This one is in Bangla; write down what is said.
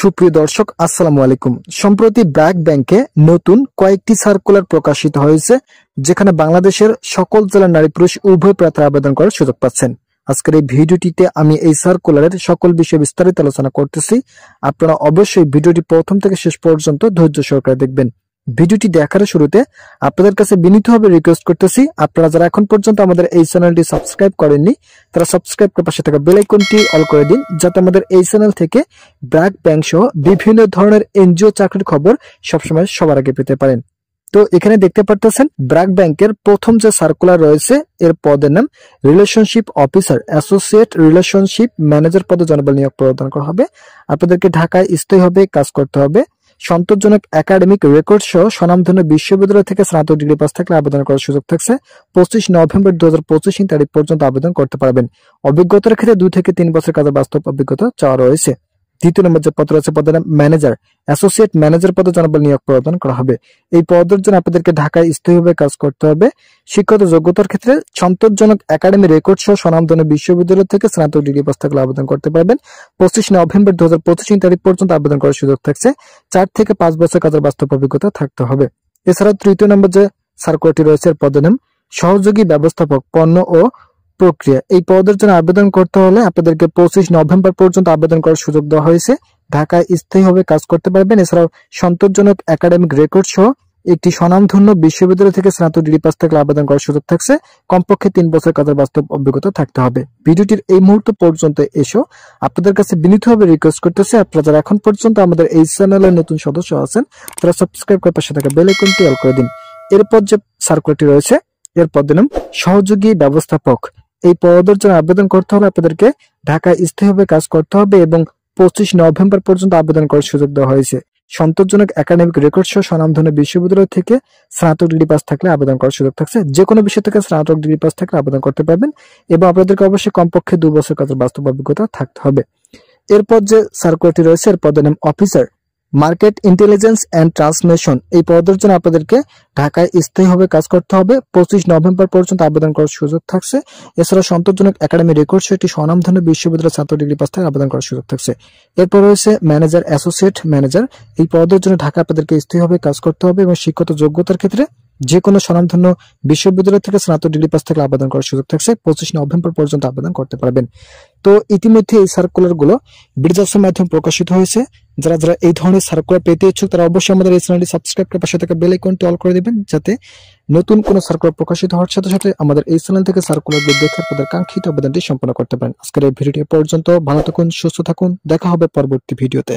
সুপ্রিয় দর্শক, আসসালামু আলাইকুম। সম্প্রতি ব্র্যাক ব্যাংকে নতুন কয়েকটি সার্কুলার প্রকাশিত হয়েছে, যেখানে বাংলাদেশের সকল জেলার নারী পুরুষ উভয় প্রার্থী আবেদন করার সুযোগ পাচ্ছেন। আজকের এই ভিডিওটিতে আমি এই সার্কুলারের সকল বিষয়ে বিস্তারিত আলোচনা করতেছি। আপনারা অবশ্যই ভিডিওটি প্রথম থেকে শেষ পর্যন্ত ধৈর্য সহকারে দেখবেন। ভিডিওটি দেখার শুরুতে আপনাদের কাছে বিনীতভাবে রিকোয়েস্ট করতেছি, আপনারা যারা এখন পর্যন্ত আমাদের এই চ্যানেলটি সাবস্ক্রাইব করেননি তারা সাবস্ক্রাইব করে পাশে থাকা বেল আইকনটি অল করে দিন, যাতে আমাদের এই চ্যানেল থেকে ব্র্যাক ব্যাংক সহ বিভিন্ন ধরনের এনজিও চাকরির খবর সবসময় সবার আগে পেতে পারেন। তো এখানে দেখতে পারতেছেন ব্র্যাক ব্যাংকের প্রথম যে সার্কুলার রয়েছে এর পদের নাম relationship officer, associate relationship manager পদে জনবল নিয়োগ প্রদান করা হবে। আপনাদেরকে ঢাকায় স্থায়ীভাবে কাজ করতে হবে। সন্তোষজনক একাডেমিক রেকর্ড সহ স্বনামধন্য বিশ্ববিদ্যালয় থেকে স্নাতক ডিগ্রি পাস থাকলে আবেদন করার সুযোগ থাকছে। 25 নভেম্বর 2025 তারিখ পর্যন্ত আবেদন করতে পারবেন। অভিজ্ঞতার ক্ষেত্রে 2 থেকে 3 বছর কাজের বাস্তব অভিজ্ঞতা চাওয়া রয়েছে। দ্বিতীয় নম্বর যে পদ রয়েছে পদের নাম ম্যানেজার, অ্যাসোসিয়েট ম্যানেজার পদে জনবল নিয়োগ প্রদান করা হবে। এই পদের জন্য আপনাদেরকে ঢাকায় স্থায়ীভাবে কাজ করতে হবে। শিক্ষাগত যোগ্যতার ক্ষেত্রে সন্তোষজনক একাডেমি রেকর্ড সহ স্বনামধন্য বিশ্ববিদ্যালয় থেকে স্নাতক ডিগ্রি পাস থাকলে আবেদন করতে পারবেন। 25 নভেম্বর 2025 তারিখ পর্যন্ত আবেদন করার সুযোগ থাকছে। 4 থেকে 5 বছর কাজের বাস্তব অভিজ্ঞতা থাকতে হবে। এছাড়াও তৃতীয় নম্বর যে সার্কুলারটি রয়েছে এর পদের নাম সহযোগী ব্যবস্থাপক পণ্য ও প্রক্রিয়া। এই পদের জন্য আবেদন করতে হলে আপনাদেরকে 25 নভেম্বর পর্যন্ত আবেদন করার সুযোগ দেওয়া হয়েছে। ঢাকায় স্থায়ীভাবে কাজ করতে পারবেন। এছাড়াও সন্তোষজনক একাডেমিক রেকর্ড সহ একটি স্বনামধন্য বিশ্ববিদ্যালয় থেকে স্নাতক ডিগ্রি পাস থাকলে আবেদন করার সুযোগ থাকছে। কমপক্ষে 3 বছর কাজের বাস্তব অভিজ্ঞতা থাকতে হবে। ভিডিওটির এই মুহূর্ত পর্যন্ত এসো আপনাদের কাছে বিনীতভাবে রিকোয়েস্ট করতেছে, আপনারা যারা এখন পর্যন্ত আমাদের এই চ্যানেলের নতুন সদস্য আছেন তারা সাবস্ক্রাইব করে পাশে থাকা বেল আইকনটি অল করে দিন। এরপর যে সার্কুলারটি রয়েছে এর পদের নাম সহযোগী ব্যবস্থাপক। এই পদের জন্য আবেদন করতে হলে আপনাদেরকে ঢাকায় স্থায়ীভাবে কাজ করতে হবে এবং 25 নভেম্বর পর্যন্ত আবেদন করার সুযোগ দেওয়া হয়েছে। সন্তোষজনক একাডেমিক রেকর্ড সহ স্বনামধন্য বিশ্ববিদ্যালয় থেকে স্নাতক ডিগ্রি পাস থাকলে আবেদন করার সুযোগ থাকছে। যে কোনো বিষয় থেকে স্নাতক ডিগ্রি পাস থাকলে আবেদন করতে পারবেন এবং আপনাদেরকে অবশ্যই কমপক্ষে 2 বছর কাজের বাস্তব অভিজ্ঞতা থাকতে হবে। এরপর যে সার্কুলারটি রয়েছে এর পদের নাম officer, market intelligence and transmission. এই পদের জন্য আপনাদেরকে ঢাকায় স্থায়ীভাবে কাজ করতে হবে। 25 নভেম্বর পর্যন্ত আবেদন করার সুযোগ থাকছে। এছাড়া সন্তোষজনক একাডেমি রেকর্ড সহ একটি স্বনামধন্য বিশ্ববিদ্যালয় স্নাতক ডিগ্রি পাস থেকে আবেদন করার সুযোগ থাকছে। এরপর রয়েছে ম্যানেজার, অ্যাসোসিয়েট ম্যানেজার। এই পদের জন্য ঢাকা আপনাদেরকে স্থায়ীভাবে কাজ করতে হবে এবং শিক্ষাগত যোগ্যতার ক্ষেত্রে যে কোনো স্বনামধন্য বিশ্ববিদ্যালয় থেকে স্নাতক ডিগ্রি পাস থেকে আবেদন করার সুযোগ থাকছে। 25 নভেম্বর পর্যন্ত আবেদন করতে পারবেন। তো ইতিমধ্যে এই সার্কুলার গুলো বিডজাসের মাধ্যমে প্রকাশিত হয়েছে। যারা যারা এই ধরনের সার্কুলার পেতে ইচ্ছুক তারা অবশ্যই আমাদের এই চ্যানেলটি সাবস্ক্রাইব করে পাশে থাকা বেল আইকনটি অল করে দিবেন, যাতে নতুন কোনো সার্কুলার প্রকাশিত হওয়ার সাথে সাথে আমাদের এই চ্যানেল থেকে সার্কুলারগুলো দেখে আপনাদের কাঙ্ক্ষিত আবেদনটি সম্পন্ন করতে পারেন। আজকের এই ভিডিওটি পর্যন্ত ভালো থাকুন, সুস্থ থাকুন, দেখা হবে পরবর্তী ভিডিওতে।